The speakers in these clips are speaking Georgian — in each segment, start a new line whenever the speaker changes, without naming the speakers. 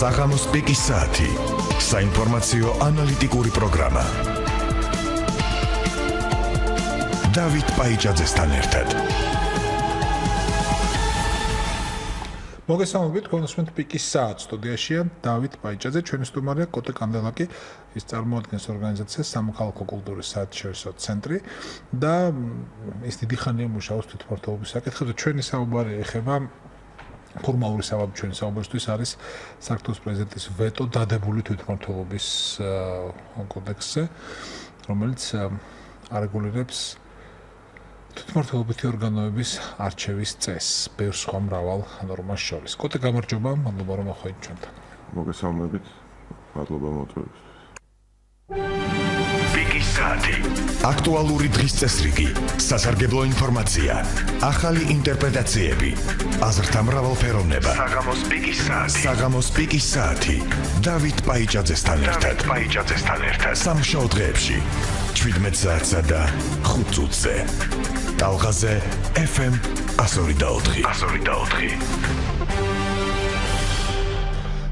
საღამოს პიკის საათი. საინფორმაციო ანალიტიკური პროგრამა. დავით პაიჭაძესთან ერთად.
მოგესალმებით, კონსუმენტ პიკის საათს სტუდიაშია დავით პაიჭაძე, ჩვენი სტუმარია კოტე კანდელაკი, ის წარმოადგენს ორგანიზაციას სამოქალაქო კულტურის საერთაშორისო ცენტრი და ის დიდი ხანია მუშაობს თვითმართველობის საკითხებზე. ჩვენი საუბარი ეხება ფორმალური საბაბი ჩვენი საუბარისთვის არის საქართველოს პრეზიდენტის ვეტო დადებული თვითმართველობის კოდექსზე, რომელიც არეგულირებს თვითმმართველობითი ორგანოების არჩევის წესს, ბევრ სხვა მრავალ ნორმას შორის. კოტე, გამარჯობა, მადლობა რომ ახვედით ჩვენთან.
მოგესალმებით, მადლობა მოწვევისთვის.
პიკის საათი. აქტუალური დღის წესრიგი, სასარგებლო ინფორმაცია, ახალი ინტერპრეტაციები, აზრთა მრავალფეროვნება. საღამოს პიკის საათი. საღამოს პიკის საათი. დავით პაიჭაძესთან ერთად. სამშაბათ დღეებში 17 საათსა და 5 წუთზე. ტალღაზე FM 102.4.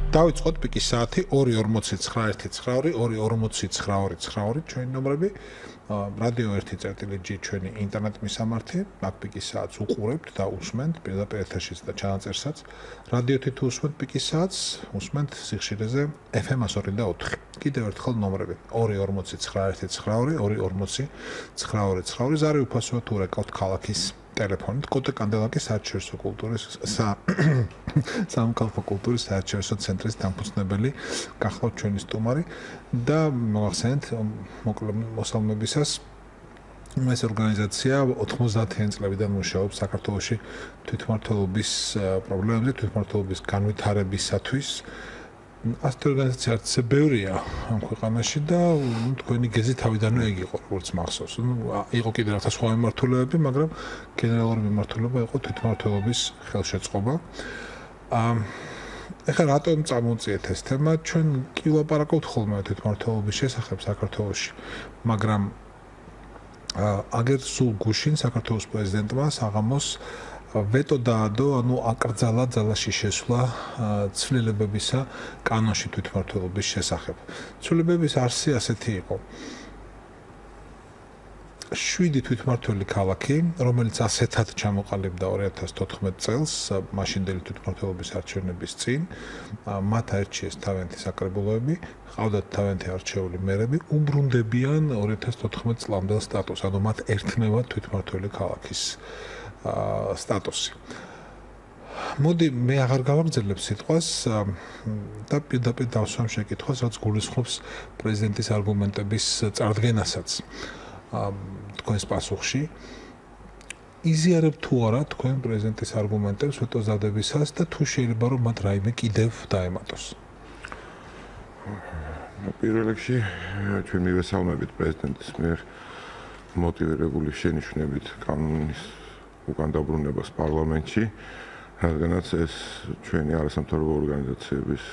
დავიწყოთ პიკის საათი 2:49 2:49 ჩვენი ნომრები. რადიო 1.G ჩვენი ინტერნეტ მისამართი, აქ პიკის საათს უყურებთ და უსმენთ პირდაპირ ეთერშიც და ჩანაწერსაც. რადიოთი თუ უსმენთ პიკის საათს, უსმენთ სიხშირეზე FM 102.4. კიდევ ერთხელ ნომრები 2:49 2:49 ზარი უფასოა თუ რეკავთ ქალაქის ტელეფონით. კოტე კანდელაკი საერთაშორისო კულტურის სამოქალაქო კულტურის საერთაშორისო ცენტრის დამფუძნებელი, გახლავთ ჩვენი სტუმარი და მოგახსენეთ მოსალმებისას ეს ორგანიზაცია 90-იან წლებიდან მუშაობს საქართველოში თვითმმართველობის პრობლემებზე, თვითმმართველობის განვითარებისათვის. ასეთი ორგანიზაცია არც ბევრია ამ ქვეყანაში და თქვენი გეზი თავიდანვე ეგ იყო, როგორც მახსოვს. იყო კიდევ რაღაცა სხვა მიმართულებები, მაგრამ გენერალური მიმართულება იყო თვითმმართველობის ხელშეწყობა. ეხლა რატომ წამოვწიეთ ეს თემა? ჩვენ კი ვლაპარაკობთ ხოლმე თვითმმართველობის შესახებ საქართველოში, მაგრამ აგერ სულ გუშინ საქართველოს პრეზიდენტმა საღამოს ვეტო დაადო, ანუ აკრძალა ძალაში შესვლა ცვლილებებისა კანონში თვითმმართველობის შესახებ. ცვლილებების არსი ასეთი იყო. 7 თვითმმართველი ქალაქი, რომელიც ასეთად ჩამოყალიბდა 2014 წელს, მაშინდელი თვითმმართველობის არჩევნების წინ, მათ აირჩიეს თავიანთი საკრებულოები, ყავდათ თავიანთი არჩეული მერები, უბრუნდებიან 2014 წლამდელ სტატუსს, ანუ მათ ერთნევად თვითმმართველი ქალაქის სტატუსი. მოდი მე აღარ გავაგრძელებ სიტყვას და პირდაპირ დავსვამ შეკითხვას, რაც გულისხმობს პრეზიდენტის არგუმენტების წარდგენასაც. თქვენს პასუხში იზიარებ თუ არა თქვენ პრეზიდენტის არგუმენტებს ვეტოს დადებისას და თუ შეიძლება რომ მათ რაიმე კიდევ დაემატოს?
პირველ რიგში ჩვენ მივესალმებით პრეზიდენტის მიერ მოტივირებული შენიშვნებით კანონის უკან დაბრუნებას პარლამენტში, რადგანაც ეს ჩვენი არასამთავრობო ორგანიზაციების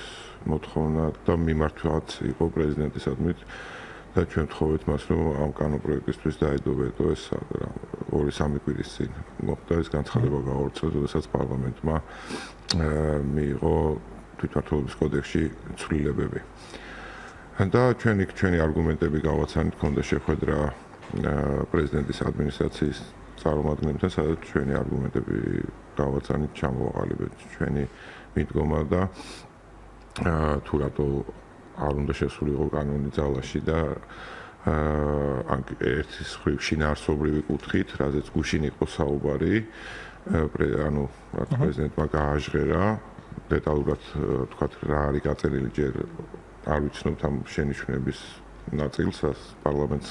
მოთხოვნა და მიმართვაც იყო პრეზიდენტისადმი და ჩვენ ვთხოვეთ მას, რომ ამ კანონპროექტისთვის დაედო ვეტო. ეს 2-3 კვირის წინ მოხდა ეს განცხადება გაავრცელეს, როდესაც პარლამენტმა მიიღო თვითმმართველობის კოდექსში ცვლილებები. და ჩვენი არგუმენტები გავაცანით, ქონდა შეხვედრა პრეზიდენტის ადმინისტრაციის წარმომადგენლებთან, სადაც ჩვენი არგუმენტები გავაცანით, ჩამოვაყალიბეთ ჩვენი მიდგომა და თუ რატო არ უნდა შესულიყო კანონი ძალაში და ერთის მხრივ შინაარსობრივი კუთხით, რაზეც გუშინ იყო საუბარი, ანუ რაც პრეზიდენტმა გააჟღერა, დეტალურად თქვათ რა არის გაწერილი, ჯერ არ ვიცნობთ ამ შენიშვნების ნაწილს, პარლამენტს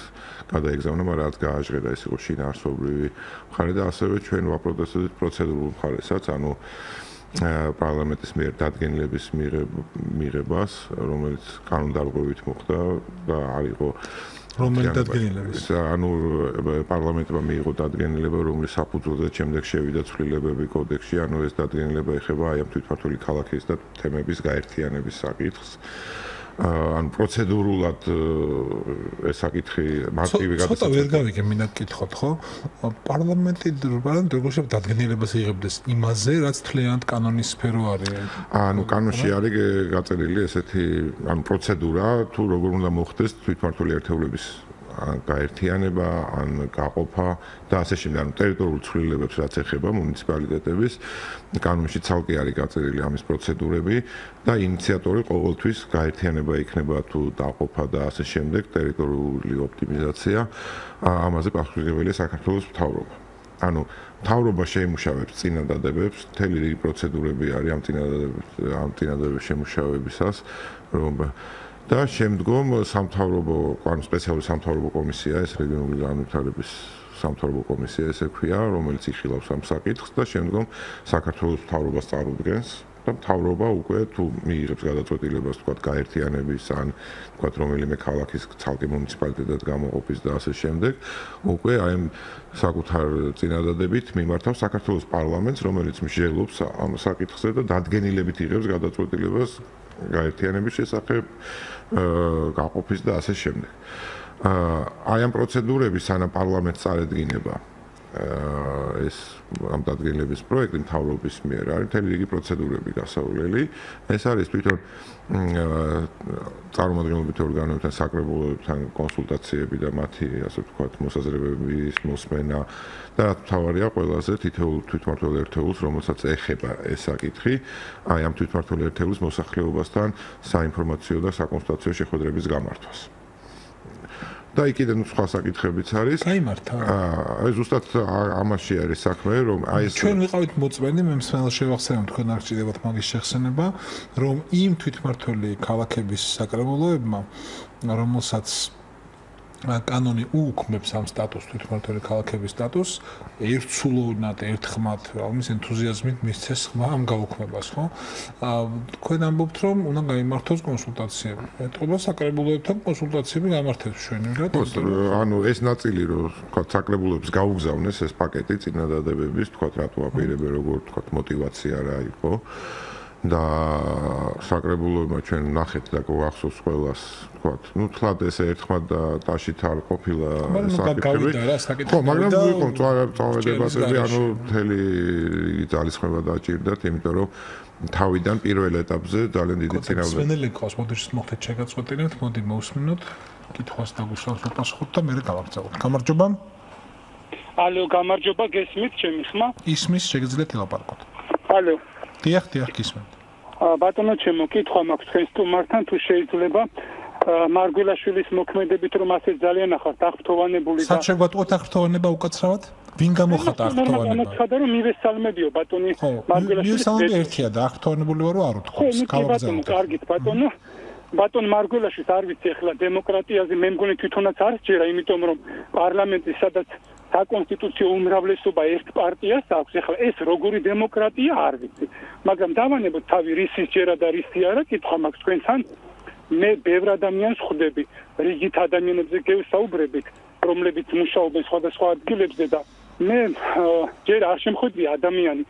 გადაეგზავნა, მაგრამ რაც გააჟღერა, ეს იყო შინაარსობრივი მხარე და ასევე ჩვენ ვაპროტესტებთ პროცედურულ მხარესაც, ანუ პარლამენტის მიერ დადგენილების მიღებას, რომელიც კანონდარღვევით მოხდა და არ იყო
რომელი დადგენილების?
ანუ პარლამენტმა მიიღო დადგენილება, რომლის საფუძველზე შემდეგ შევიდა ცვლილებები კოდექსში, ანუ ეს დადგენილება ეხება აი ამ თვითმმართველი ქალაქის და თემების გაერთიანების საკითხს. ან პროცედურულად ეს საკითხი მარტივი გადასაწყვეტია.
ცოტა ვერ გავიგე მინდა გკითხოთ, ხო? პარლამენტი როგორ დადგენილებას იღებდეს იმაზე, რაც თლიანად კანონის სფერო არის.
ანუ კანონში არის გაწერილი ესეთი ან პროცედურა, თუ როგორ უნდა მოხდეს თვითმმართველი ერთეულების გაერთიანება, ან გაყოფა და ასე შემდეგ. ანუ ტერიტორიულ ცვლილებებს რაც ეხება მუნიციპალიტეტების კანონში ცალკე არის გაწერილი ამის პროცედურები და ინიციატორი ყოველთვის გაერთიანება იქნება თუ დაყოფა და ასე შემდეგ, ტერიტორიული ოპტიმიზაცია, ამაზე პასუხისმგებელია საქართველოს მთავრობა. ანუ მთავრობა შეიმუშავებს წინადადებებს, მთელი რიგი პროცედურები არის ამ წინადადებების შემუშავებისას, და შემდგომ სამთავრობო, ანუ სპეციალური სამთავრობო კომისია, ეს რეგიონული განვითარების სამთავრობო კომისია ესე ქვია, რომელიც იხილავს ამ საკითხს და შემდგომ საქართველოს მთავრობას წარუდგენს და მთავრობა უკვე თუ მიიღებს გადაწყვეტილებას, თქვათ, გაერთიანების ან თქვათ, რომელიმე ქალაქის ცალკე მუნიციპალიტეტად გამოყოფის და ასე შემდეგ, უკვე აი საკუთარ წინადადებით მიმართავს საქართველოს პარლამენტს, რომელიც მსჯელობს ამ საკითხზე და დადგენილებით იღებს გადაწყვეტილებას გაერთიანების შესახებ, გაყოფის და ასე შემდეგ. აი ამ პროცედურები სანამ პარლამენტს წარედგინება ეს ამ დადგენილების პროექტი მთავრობის მიერ არის მთელი რიგი პროცედურები გასავლელი. ეს არის თვითონ წარმომადგენლობითი ორგანოებთან, საკრებულოებთან კონსულტაციები და მათი, ასე ვთქვათ, მოსაზრებების მოსმენა და მთავარია ყველაზე თითოეულ თვითმმართველ ერთეულს, რომელსაც ეხება ეს საკითხი, აი ამ თვითმმართველ ერთეულის მოსახლეობასთან საინფორმაციო და საკონსულტაციო შეხვედრების გამართვას. და იქიდან სხვა საკითხებიც არის.
გაიმართა.
აი ზუსტად ამაში არის საქმე, რომ აი ეს
ჩვენ ვიყავით მოწმენი, მე მსმენელს შევახსენებ თქვენ არ გჭირდებათ მაგის შეხსენება, რომ იმ თვითმმართველი ქალაქების საკრებულოებმა, რომელსაც კანონი უუქმებს ამ სტატუსს, თვითმმართველი ქალაქების სტატუსს, ერთსულოვნად, ერთხმად, ამის ენთუზიაზმით მისცეს ხმა ამ გაუქმებას, ხო? თქვენ ამბობთ, რომ უნდა გაიმართოს კონსულტაციები. ეტყობა საკრებულოებთან კონსულტაციები გამართებს ჩვენებად.
ანუ ეს ნაწილი, რომ თქვათ, საკრებულოებს გაუგზავნეს ეს პაკეტი წინადადებების, თქვათ, რატო აპირებენ, როგორ თქვათ, мотиваცია რა იყო. და საკრებულოებმა ჩვენ ნახეთ და გვახსოვს ყველას, თქვათ, ну თლად ესე ერთხმად და ტაშით არ ყოფილა საკითხები. ხო, მაგრამ ვიყო წავედებასები, ანუ მთელი ძალისხმევა დაჭირდათ, იმიტომ რომ თავიდან პირველ ეტაპზე ძალიან დიდი წინააღმდეგობა.
სვენელი ყავს, მოდეშ მოხდეთ შეგაწყვეტინებთ, მოდი მოусმინოთ, კითხვას დაგუსვამთ, უპასუხოთ და მე გავაგზავნოთ. გამარჯობა.
ალო, გამარჯობა, გესმით ჩემი ხმა?
ისმის, შეგიძლიათ ელაპარაკოთ.
ალო.
დიახ, გისმენთ.
ბატონო, ჩემო კითხვა მაქვს თქვენ სტუმართან, თუ შეიძლება მარგველაშვილის მოქმედებით, რომ ასე ძალიან ახალ აღფრთოვანებული და
სად შეგვატყუოთ აღფრთოვანება უკაცრავად? ვინ გამოხატა აღფრთოვანება?
მოხდა რომ მივესალმებიო ბატონი
მარგველაშვილი. მივესალმები ერთია და აღფრთოვანებული ვარო არ უთხოვს.
ბატონო, კარგით ბატონო. ბატონ მარგველაშვილს არ ვიცი ახლა დემოკრატიაზე მე მგონი თვითონაც არ სჯერა, იმიტომ რომ პარლამენტი სადაც საკონსტიტუციო უმრავლესობა ერთ პარტიას აქვს, ახლა ეს როგორი დემოკრატია არ ვიცი. მაგრამ დავანებოთ თავი რისის ჯერა და რისი არა, კითხვა მაქვს თქვენთან. მე ბევრ ადამიანს ხვდები, რიგით ადამიანებზე გევსაუბრებით, რომლებიც მუშაობენ სხვადასხვა ადგილებზე და მე ჯერ არ შემხვედრია ადამიანი,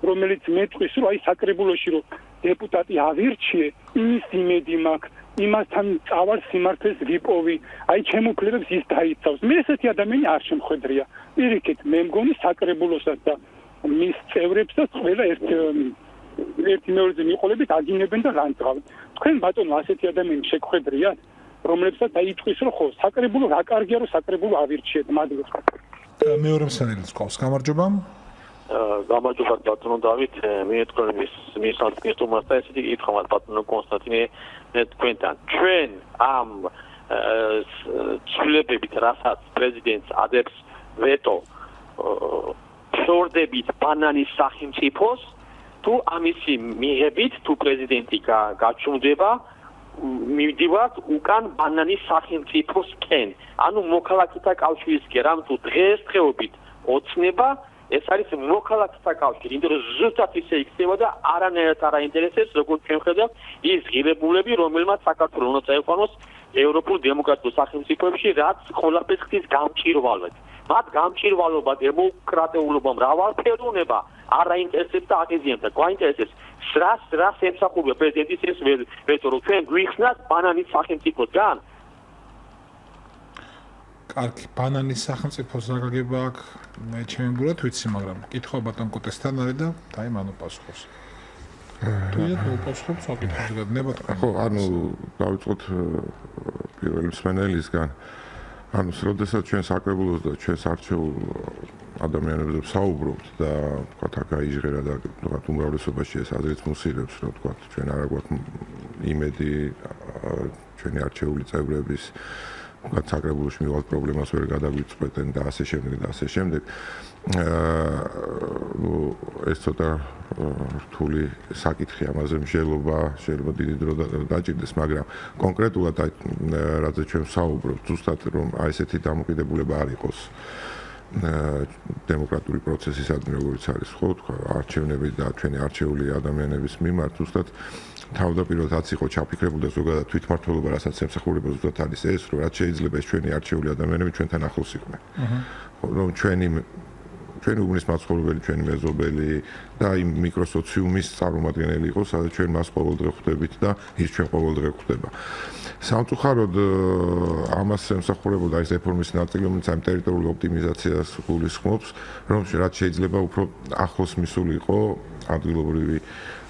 რომელიც მეტყვის, რომ აი საკრებულოში რომ დეპუტატი ავირჩიე, იმის იმედი მაქვს, იმასთან წავალ სიმართლეს ვიპოვი, აი ჩემოფლებებს ის დაიცავს. მე ესეთი ადამიანი არ შემხვედრია. პირიქით, მე მგონი საკრებულოსაც და მის წევრებსაც ყველა ერთი მეორეზე მიყოლებით აგინებენ და განწყავენ. თქვენ ბატონო ასეთი ადამიანი შეგხვედრიათ, რომლებსაც აიტყვის, რომ ხო, საკრებულო რა კარგია, რომ საკრებულო ავირჩიეთ, მადლობა.
მეორე მსმენელს ყავს, გამარჯობა.
გამარჯობა ბატონო დავით, მე თქვენ მის სტუმართან ესეთი კითხვა ბატონო კონსტანტინე თქვენთან. ჩვენ ამ ცვლილებებით, რასაც პრეზიდენტს ადებს ვეტო, შორდებით ბანანის სახელმწიფოს, თუ ამისი მიღებით, თუ პრეზიდენტი გაჩნდება, მივდივართ უკან ბანანის სახელმწიფოსკენ. ანუ მოქალაქეთა კავშირისკენ, თუ დღესდღეობით ოცნება ეს არის მოქალაქეთა კავშირი, იმიტომ რომ ზუსტად ისე იქნება და არანაირად არ აინტერესებს, როგორც ჩვენ ხედავთ, ის ღირებულები, რომელმაც საქართველოს უნდა წაიყვანოს ევროპულ დემოკრატიულ სახელმწიფოებში, რაც ყველაფერს ხდის გამჭირვალედ. მათ გამჭირვალობა, დემოკრატიულობა, მრავალფეროვნება არ აინტერესებს და აღიზიანებს და გვაინტერესებს რას ემსახურება პრეზიდენტის ეს ვეტო რომ ჩვენ გვიხსნათ ბანანის სახელმწიფოსგან
კარგი ბანანის სახელმწიფოს ზაგაგება აქ მე ჩემი ბურად ვიცი მაგრამ კითხვა ბატონ კოტესთან არის და დაი მანო პასუხობს თუიათ მოპასუხებს საკითხებზე გადნება
ხო ანუ დავიწყოთ პირველი მსმენელისგან ანუ როდესაც ჩვენ საკრებულოს და ჩვენს არჩეულ ადამიანებზე ვსაუბრობთ და თქვა აქ გაიჟღერა და თქვა უმრავლესობაში ეს აზრიც მუსირებს რომ თქვა ჩვენ არა გვაქვს იმედი ჩვენი არჩეული წევრების თქვა საკრებულოში მივალ პრობლემას ვერ გადაგვიწყვეტენ და ასე შემდეგ და ასე შემდეგ ეს ცოტა რთული საკითხი ამაზე მსჯელობა შეიძლება დიდი დრო დაჭირდეს მაგრამ კონკრეტულად რაზე ჩვენ ვსაუბრობთ ზუსტად რომ აი ესეთი დამოკიდებულება არ იყოს დემოკრატიული პროცესისადმი როგორც არის ხო თქვა არჩევნები და ჩვენი არჩეული ადამიანების მიმართ ზუსტად თავდაპირველად იყო ჩაფიქრებული და ზოგადად თვითმართველობა რასაც ემსახურება ზუსტად არის ეს რომ რაც შეიძლება ეს ჩვენი არჩეული ადამიანები ჩვენთან ახლოს იყვნენ რომ ჩვენი უბნის მაცხოვრებელი ჩვენი მეზობელი და იმ მიკროსოციუმის წარმომადგენელი იყოს სადაც ჩვენ მას ყოველდღე ხვდებით და ის ჩვენ ყოველდღე ხვდება სამწუხაროდ ამას ემსახურებოდა ეს რეფორმის ნაწილი რომელიც ამ ტერიტორიულ ოპტიმიზაციას გულისხმობს რომ რაც შეიძლება უფრო ახლოს მისულიყო ადგილობრივი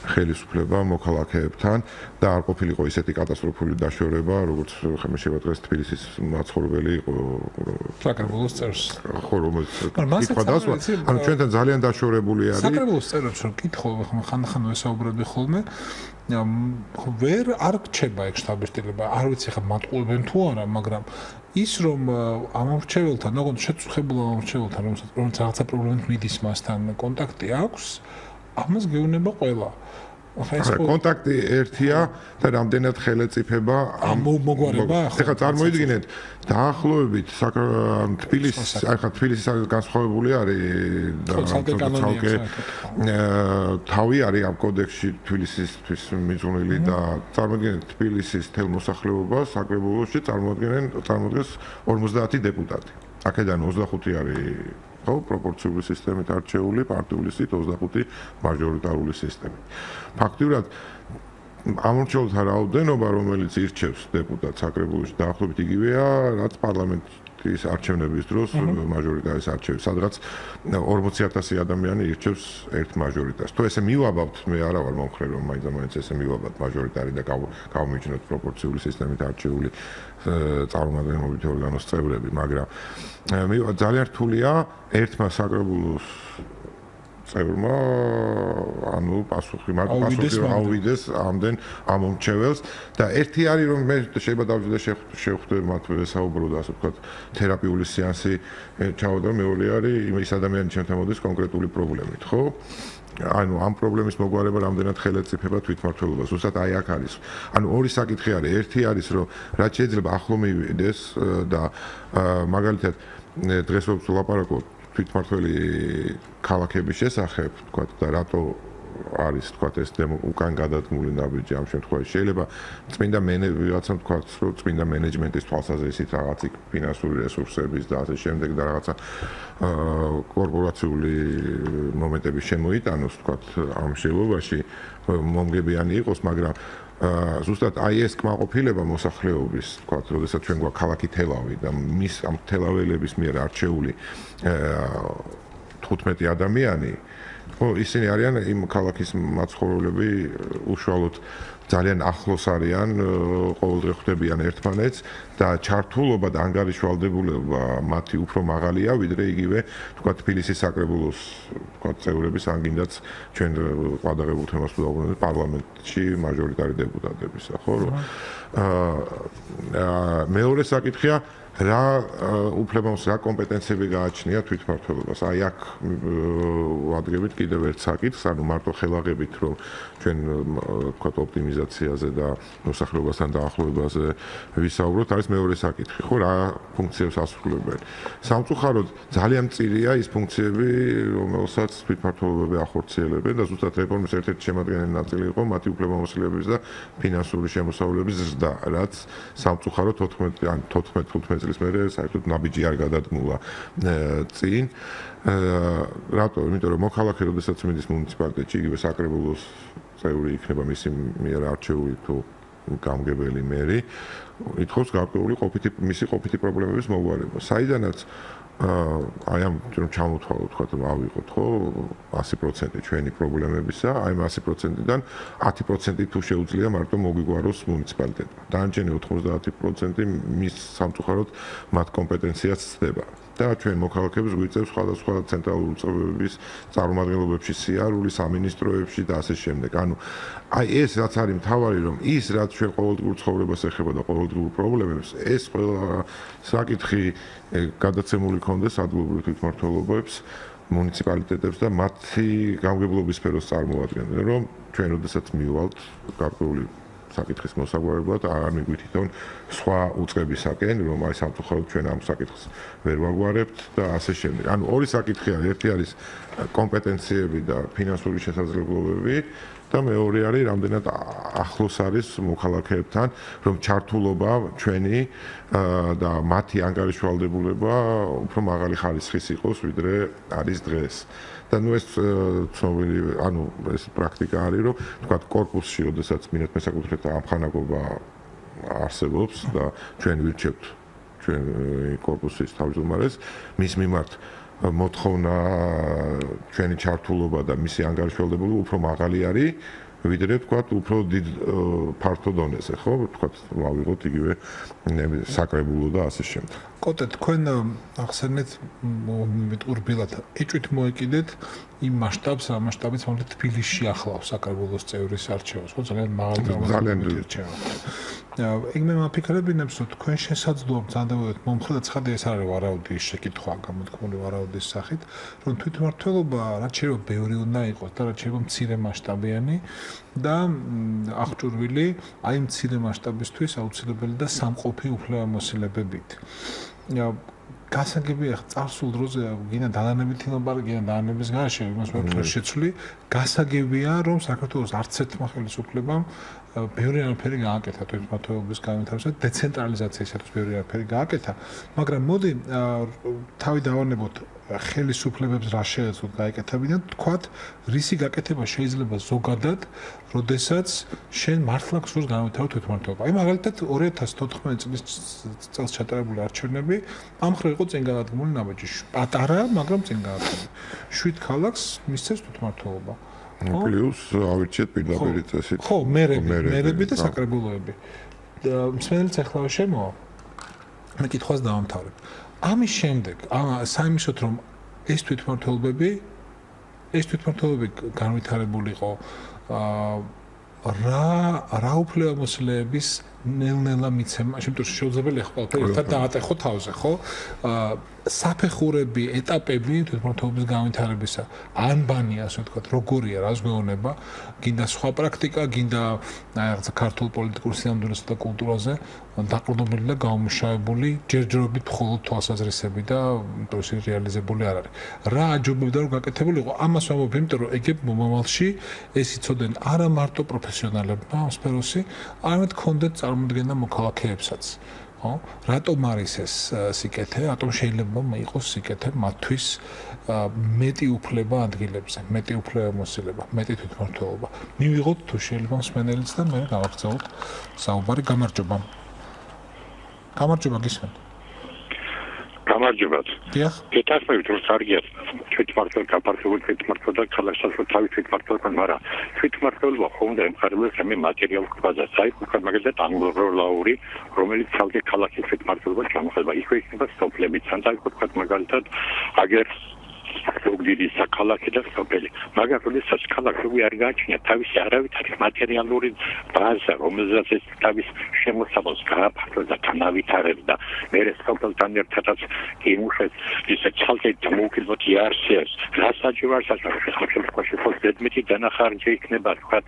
ხელისუფლება მოქალაქეებთან და არ ყოფილიყო ისეთი კატასტროფული დაშორება როგორც ხემე შევადრეს თბილისის მაცხოვრებელი იყო
საკრებულოს წევრს
ხო რომელიც კითხვა დასვა ანუ ჩვენთან ძალიან დაშორებული არის
საკრებულოს წევრებს რომ კითხო ხან ვესაუბრები ხოლმე ვერ არ რჩება ეგ შტაბის-ტილება არ ვიცი ხა მატყუებენ თუ არა მაგრამ ის რომ ამორჩეველთან ოღონდ შეწუხებულ ამორჩეველთან რომელიც რაღაცა პრობლემით მიდის მასთან კონტაქტი აქვს ამას გეუბნება ყველა
კონტაქტი ერთია და რამდენად ხელეწიფება ამ
მოგვარება
ახლა წარმოიდგინეთ დაახლოებით თბილისის განსხვავებული არის და ცალკე თავი არის ამ კოდექსში თბილისისთვის მიძღვნილი და წარმოიდგინეთ თბილისის თელ მოსახლეობას საკრებულოში წარმოადგენს 50 დეპუტატი აქედან 25 არის ხო პროპორციული სისტემით არჩეული პარტიული სისტემით 25 მაჟორიტარული სისტემით ფაქტიურად ამორჩეულთა რაოდენობა რომელიც ირჩევს დეპუტატს საკრებულოში დაახლოებით იგივეა რაც პარლამენტის არჩევნების დროს მაჟორიტარის არჩევს სადღაც 40000 ადამიანი ირჩევს ერთ მაჟორიტარს თუ ესე მივაბავთ მე არა ვარ მომხრე რომ მაინც ესე მივაბავთ მაჟორიტარი და გავმიჩნოთ პროპორციული სისტემით არჩეული წარმომადგენლობითი ორგანოს წევრები მაგრამ ძალიან რთულია ერთმა საკრებულოს წევრმა ანუ პასუხი ავიდეს ამდენ ამომრჩეველს და ერთი არის რომ მე შეიძლება დავიწყე შევხვდე მათ ვესაუბრო და ასე ვთქვათ თერაპიული სეანსი ჩავდა მეორე არის ის ადამიანი ჩემთან მოდის კონკრეტული პრობლემით ხო ანუ ამ პრობლემის მოგვარება რამდენად ხელეწიფება თვითმართველობას ზუსტად აი აქ არის ანუ ორი საკითხი არის ერთი არის რომ რაც შეიძლება ახლო მივიდეს და მაგალითად დღეს ვlapარაკობ თვითმართველი ქალაქების შესახებ თქვა და რატო არის თქვა ეს უკან გადადგმული ნაბიჯი ამ შემთხვევაში შეიძლება წმინდა ვიღაცამ თქვა რომ წმინდა მენეჯმენტის თვალსაზრისით რაღაც ფინანსური რესურსების და ასე შემდეგ და რაღაცა კორპორაციული მომენტები შემოიტანოს თქვა ამ შევლობაში მომგებიანი იყოს მაგრამ ზუსტად აი ეს კმაყოფილება მოსახლეობის თქვა როდესაც ჩვენ გვაქვს ქალაქი თელავი და მის ამ თელაველების მიერ არჩეული 15 ადამიანი ხო ისინი არიან იმ ქალაქის მაცხოვრებლები უშუალოდ ძალიან ახლოს არიან ყოველდღე ხვდებიან ერთმანეთს და ჩართულობა და ანგარიშვალდებულება მათი უფრო მაღალია ვიდრე იგივე თქვა თბილისის საკრებულოს თქვა წევრების ან გინდაც ჩვენ ყადაღებულ თემას ვდაუბრუნდეთ პარლამენტში მაჟორიტარი დეპუტატებისა ხო რომ მეორე საკითხია რა უფლებამოს რა კომპეტენციები გააჩნია თვითმართველობას აი აქ ვადგებით კიდევ ერთ საკითხს ანუ მარტო ხელაღებით რომ ჩვენ თქვა ოპტიმიზაციაზე და მოსახლეობასთან დაახლოებაზე ვისაუბროთ არის მეორე საკითხი ხო რა ფუნქციებს ასრულებენ სამწუხაროდ ძალიან მწირია ის ფუნქციები რომელსაც თვითმართველობები ახორციელებენ და ზუსტად რეფორმის ერთ-ერთი შემადგენელი ნაწილი იყო მათი უფლებამოსილების და ფინანსური შემოსავლების ზრდა რაც სამწუხაროდ 14-15 წლის მერე საერთოდ ნაბიჯი არ გადადგმულა წინ. რატო? იმიტომ რომ მოქალაქე როდესაც მიდის მუნიციპალიტეტში, იგივე საკრებულოს წევრი იქნება მისი მიერ არჩეული თუ გამგებელი მერი, ითხოვს გარკვეული მისი ყოფითი პრობლემების მოგვარება. საიდანაც აი ამ რომ ჩამოთვალოთ, თქვა რომ ავიღოთ ხო 100% ჩვენი პრობლემებისა, აი ამ 100%-დან 10% თუ შეუძლია მარტო მოგვიგვაროს მუნიციპალიტეტმა. დანარჩენი 90% მის სამწუხაროდ მათ კომპეტენციაც ცდება. და ჩვენ მოქალაქეებს გვიწევს სხვადასხვა ცენტრალური უწყებების წარმომადგენლობებში, სიარული, სამინისტროებში და ასე შემდეგ. ანუ აი ეს რაც არის მთავარი, რომ ის რაც ჩვენ ყოველდღიურ ცხოვრებას ეხება და ყოველდღიურ პრობლემებს, ეს ყველა საკითხი გადაცემული კონდეს ადგილობრივ თვითმმართველობებს, მუნიციპალიტეტებს და მათი გამგებლობის სფეროს წარმოადგენენ, რომ ჩვენ როდესაც მივალთ გარკვეული საკითხის მოსაგვარებლად არ მიგვითითონ სხვა უწყებისაკენ, რომ აი სამწუხაროდ ჩვენ ამ საკითხს ვერ ვაგვარებთ და ასე შემდეგ. ანუ ორი საკითხი არის, ერთი არის კომპეტენციები და ფინანსური შესაძლებლობები და მეორე არის რამდენად ახლოს არის მოქალაქეებთან, რომ ჩართულობა ჩვენი და მათი ანგარიშვალდებულება უფრო მაღალი ხარისხის იყოს, ვიდრე არის დღეს. და ნუ ეს ცნობილი, ანუ ეს პრაქტიკა არის, რომ თქვა კორპუსში, როდესაც მინეთ მესაკუთრეთა ამხანაგობა არსებობს და ჩვენ ვირჩევთ ჩვენ კორპუსის თავმჯდომარეს, მის მიმართ მოთხოვნა ჩვენი ჩართულობა და მისი ანგარიშვალდებულება უფრო მაღალი არის, ვიდრე თქვა უფრო დიდ ფართო დონეზე, ხო? თქვა ავიღოთ იგივე საკრებულო და ასე შემდეგ.
კოტე, თქვენ ახსენეთ მეტყურბილად ეჭვით მოეკიდეთ იმ მასშტაბს, ამ მასშტაბით, რომელიც თბილისში ახლავს საკრებულოს წევრის არჩევას, ხო? ძალიან მაღალი წარმატებით ირჩევა. ეგ მე მაფიქრებინებს, რომ თქვენ შესაძლოა ზანდავოთ მომხრე ცხადი ეს არის ვარაუდის შეკითხვა, გამოთქმული ვარაუდის სახით, რომ თვითმმართველობა რაც შეიძლება ბევრი უნდა იყოს და რაც შეიძლება მცირე მასშტაბიანი და აღჭურვილი აი მცირე მასშტაბისთვის აუცილებელი და სამყოფი უფლებამოსილებებით. გასაგებია წარსულ დროზე გინდა დანანებითი ლაპარაკი, გინდა დანანების გარეშე, იმას ვეფხვი შეცვლი, გასაგებია რომ საქართველოს არც ერთმა ხელისუფლებამ ბევრი არაფერი გააკეთა თვითმმართველობის განვითარებასა და დეცენტრალიზაციისათვის ბევრი არაფერი გააკეთა, მაგრამ მოდი თავი დავანებოთ ხელისუფლებებს რა შეეძლოთ გაეკეთებინათ, თქვათ, რისი გაკეთება შეიძლება ზოგადად, როდესაც შენ მართლა გსურს განვითარო თვითმმართველობა. აი მაგალითად 2014 წელს ჩატარებული არჩევნები ამ ხრი იყო წინ გადადგმული ნაბიჯი. პატარა, მაგრამ წინ გადადგმული. 7 ქალაქს მისცეს თვითმმართველობა.
პლუს ავირჩიეთ პირდაპირ წესით.
ხო, მერები და საკრებულოები. მსმენელიც ახლა შემოვა. მე კითხვას დავამთავრებ. ამის შემდეგ, საიმისოთ რომ ეს თვითმმართველობები განვითარებული იყო რა უფლებამოსილების ნელ-ნელა მიცემა, შემთხვევაში შეუძლებელია ყველაფერი ერთად დაატეხო თავზე, ხო? საფეხურები, ეტაპები თვითმმართველობის განვითარებისა, ანბანი, ასე ვთქვათ, როგორია, რას გვეუბნება, გინდა სხვა პრაქტიკა, გინდა რაღაცა ქართულ პოლიტიკურ სიამდვილესა და კულტურაზე დაყრდნობილი და გამომუშავებული ჯერჯერობით მხოლოდ თვალსაზრისები და პროცესი რეალიზებული არ არის. რა აჯობებდა რომ გაკეთებული იყო? ამას ვამბობ, იმიტომ რომ ეგ მომავალში ეს იცოდნენ არა მარტო პროფესიონალებმა ამ სფეროში, არამედ კონდეთ წარმოდგენა მოქალაქეებსაც. ხო? რატომ არის ეს სიკეთე? რატომ შეიძლება იყოს სიკეთე მათთვის მეტი უფლება ადგილებზე, მეტი უფლებამოსილება, მეტი თვითმმართველობა. მივიღოთ თუ შეიძლება მსმენელიც და მე გავაგრძელოთ საუბარი. გამარჯობა. გამარჯობა გისმენთ.
გამარჯობათ.
დიახ.
გეთახმებით რომ სარგია თვითმმართველობა, გაფართოებული თვითმმართველობა, ქალაქსა თავის თვითმმართველობა, მაგრამ თვითმმართველობა ხომ ემყარებს ამ მატერიალურ ბაზას. აი, თქვა მაგალითად ანგლორლაური, რომელიც თავზე ქალაქის თვითმმართველობა ჩამოხება. იქ იქნება სოფლები, სანტაი თქვა მაგალითად აგერ ზოგიერთი საქალაქო და სოფელი. მაგრამ როდესაც ქალაქები არ გააჩნია თავისი არავითარი მატერიალური ბაზა, რომელზეც ეს თავის შემოსავალს გააფართოს და განავითარებს და მე სოფელთან ერთადაც იმუშავებს, ისე ცალკე მოუქილოთ იარსებს, რასაჭიროა სახელმწიფოში ხო ზედმეტი დანახარჯი იქნება, თქვა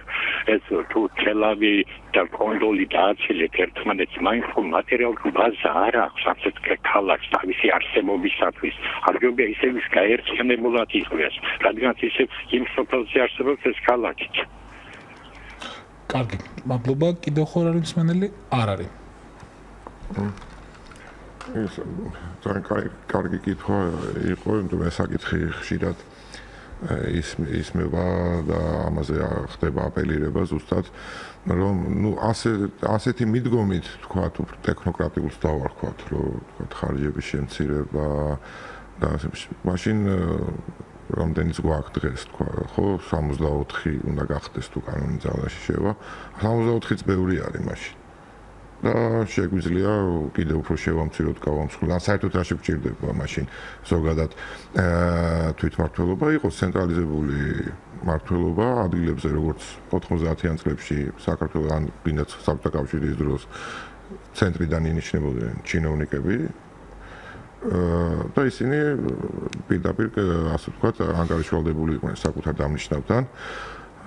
ეს თუ თელავი და კონდოლი დააცილეთ ერთმანეთს, მაინც ხო მატერიალური ბაზა არ აქვს ასეთ ქალაქს თავისი არსებობისათვის. არგებია ისე ის გაერთიანებულად იყვეს, რადგან ისე იმ სოფელში არსებობს ეს ქალაქი.
კარგი, მადლობა. კიდევ ხარ არის მსმენელი? არ არის.
ძალიან კარგი კითხვა იყო, იმიტომ რომ საკითხი ხშირად ისმება და ამაზე ხდება აპელირება ზუსტად, რომ ასეთი მიდგომით თქვა ტექნოკრატიულს დავარქვათ, რომ თქვა ხარჯების შემცირება და მაშინ რამდენიც გვაქვს დღეს თქვა, ხო, 64 უნდა გახდეს თუ კანონი ძალაში შევა, 64-იც ბევრი არის მაშინ. და შეგვიძლია კიდევ უფრო შევამციროთ, გავამსხვილოთ. საერთოდ რა შეგვჭირდება მაშინ ზოგადად თვითმართველობა იყოს ცენტრალიზებული მმართველობა ადგილებზე, როგორც 90-იან წლებში საქართველოს ან გინდათ საბჭოთა კავშირის დროს ცენტრიდან ინიშნებოდნენ ჩინოვნიკები და ისინი პირდაპირ ასე ვთქვათ ანგარიშვალდებული იყვნენ საკუთარ დამნიშნავთან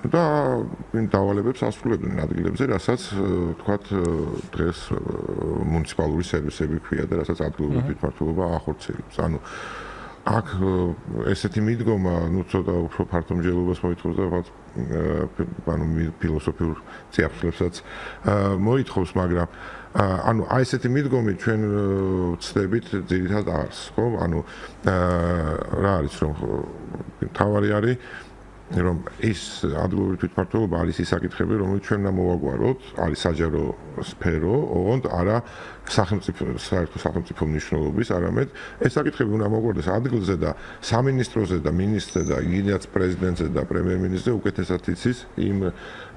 და დავალებებს ასრულებდნენ ადგილებზე, რასაც ვთქვათ დღეს მუნიციპალური სერვისები ქვია და რასაც ადგილობრივი თვითმმართველობა ახორციელებს. ანუ აქ ესეთი მიდგომა, ну ცოტა უფრო ფართომჯერობას მოითხოვს და ანუ ფილოსოფიურ წიაღისლებსაც მოითხოვს, მაგრამ ანუ აი ესეთი მიდგომი ჩვენ ვცდებით ძირითადად არის, ხო? ანუ რა არის რომ თავარი არის რომ ის ადგილობრივი თვითმმართველობა არის ის საკითხები, რომელიც ჩვენ უნდა მოვაგვაროთ, არის საჯარო სფერო, ოღონდ არა საერთო სახელმწიფო მნიშვნელობის, არამედ ეს საკითხები უნდა მოგვარდეს ადგილზე და სამინისტროზე და მინისტრზე და იგივეც პრეზიდენტზე და პრემიერ-მინისტრზე უკეთესად იცის იმ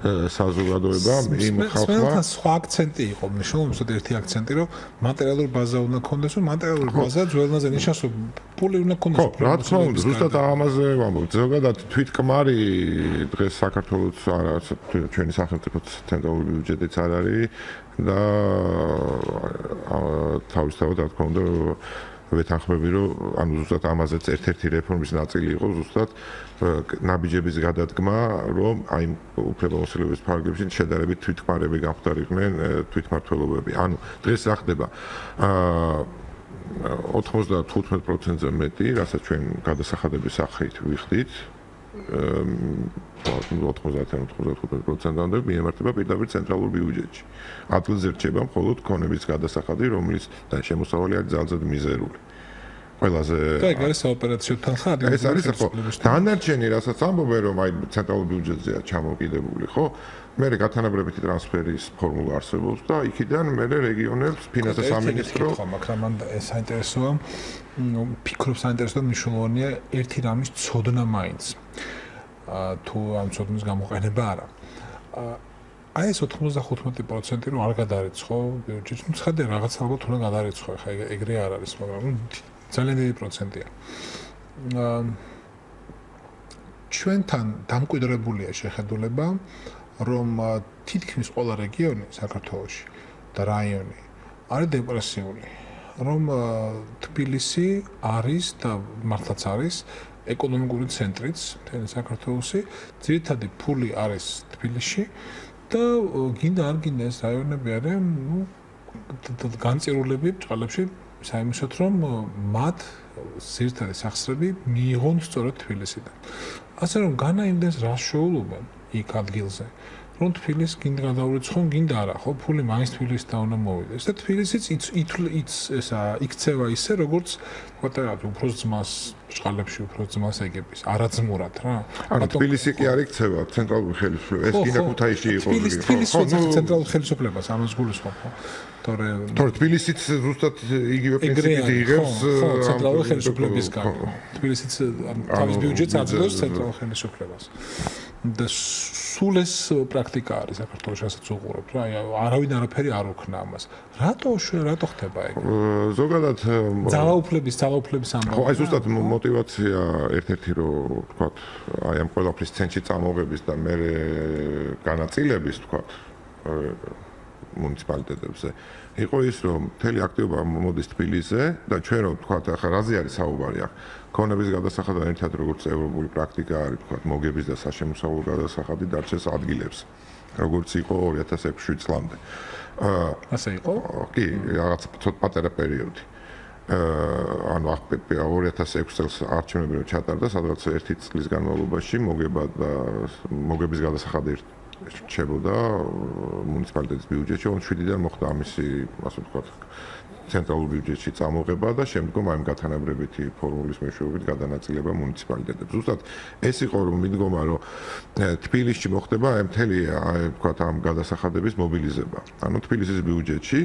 საზოგადოებამ, იმ ხალხმა.
ეს სხვა აქცენტი იყო, მნიშვნელოვანი ერთი აქცენტი, რომ მატერიალური ბაზა უნდა ქონდეს, რომ მატერიალური ბაზა ძველნაზე ნიშნავს, რომ ფული უნდა ქონდეს.
ხო, რა თქმა უნდა, ზუსტად ამაზე ვამბობ. ზოგადად თვითკმარი დღეს საქართველოს არა ჩვენი სახელმწიფო ცენტრალური ბიუჯეტიც არ არის და თავისთავად რა თქმა უნდა ვეთანხმები რომ ანუ ზუსტად ამაზეც ერთ-ერთი რეფორმის ნაწილი იყო ზუსტად ნაბიჯების გადადგმა რომ აი უფლებამოსილების ფარგლებში შედარებით თვითკმარები გამختარიყვნენ თვითმმართველობები. ანუ დღეს რა ხდება 95%-ზე მეტი, რასაც ჩვენ გადასახადების სახით ვიხდით 90-95%-ამდე მიემართება პირდაპირ ცენტრალურ ბიუჯეტში. ადგილზე რჩება მხოლოდ ქონების გადასახადი, რომელიც და შემოსავალი არის ძალზედ მიზერული. ყველაზე
და ეგ არის საოპერაციო თანხა
ეს არის ხო დანარჩენი, რასაც ამბობენ რომ აი ცენტრალურ ბიუჯეტზეა ჩამოკიდებული, ხო? მე გათანაბრებითი ტრანსფერის ფორმულა არსებობს და იქიდან მე რეგიონებს ფინანსთა სამინისტრო
მაგრამ მან ეს საინტერესოა ფიქრობ საინტერესოა მნიშვნელოვანია ერთი რამის ცოდნა მაინც თუ ამ ცოდნის გამოყენება არა აი ეს 95% რომ არ გადარიცხო ბიუჯეტს ну ცხადია რაღაც ალბათ უნდა გადარიცხო ხა ეგრე არ არის მაგრამ ძალიან დიდი პროცენტია ჩვენთან დამკვიდრებულია შეხედულება რომ თითქმის ყველა რეგიონი საქართველოში და რაიონი არის დეპრესიული რომ თბილისი არის და მართლაც არის ეკონომიკური ცენტრიც მთელი საქართველოში ძირითადი ფული არის თბილისში და გინდა არ გინდა ეს რაიონები არიან ნუ განწირულები ბჭყალებში საიმისოთ რომ მათ ძირითადი სახსრები მიიღონ სწორედ თბილისიდან ასე რომ განაიმდეს რა შეულობენ იქ ადგილზე რომ თბილის გინდა გადაურიცხონ გინდა არა ხო ფული მაინც თბილისიდან უნდა მოვიდეს და თბილისიც ესა იქცევა ისე როგორც ვთქვათ უფრო ძმას ბჭყალებში უფრო ძმას ეგების არაძმურად რა
ანუ თბილისი კი არ იქცევა ცენტრალური ხელისუფლება ეს გინდა ქუთაისში იყო
ხო ცენტრალურ ხელისუფლებას ამას გულისხმობ ხო თორე
თბილისიც ზუსტად იგივე პრინციპით იღებს
ცენტრალური ხელისუფლებისგან თბილისიც თავის ბიუჯეტს აწვდოს ცენტრალურ ხელისუფლებას და სულ ეს პრაქტიკა არის საქართველოს ასაც უყურებ რა არავინ არაფერი არ უქნა ამას რატო ხდება ეგ
ზოგადად
ძალაუფლების ამბავი
ხო აი ზუსტად мотиваცია ერთ-ერთი რომ ვთქვათ აი ამ ყველაფრის ცენტრში წამოღების და მე განაწილების ვთქვათ მუნიციპალიტეტებზე იყო ის რომ მთელი აქტივობა მოდის თბილისზე და ჩვენ რომ ვთქვათ ახლა რაზე არის საუბარი ახლა ქონების გადასახადთან ერთად როგორც ევროპული პრაქტიკა არის ვთქვათ მოგების და საშემოსავლო გადასახადი დარჩეს ადგილებს როგორც იყო 2006 წლამდე
ასე იყო
კი რაღაც ცოტა პატარა პერიოდი ანუ 2006 წელს არჩევნები რო ჩატარდა სადღაც 1 წლის განმავლობაში მოგება და მოგების გადასახადი რჩებოდა მუნიციპალიტეტის ბიუჯეტში 7-დან მოხდა ამისი ასე ვთქვათ ცენტრალურ ბიუჯეტში წამოღება და შემდგომ აი გათანაბრებითი ფორმულის მეშვეობით გადანაწილება მუნიციპალიტეტებს. ზუსტად ეს იყო რომ მიდგომა რომ თბილისში მოხდება მთელი ვთქვათ ამ გადასახადების მობილიზება. ანუ თბილისის ბიუჯეტში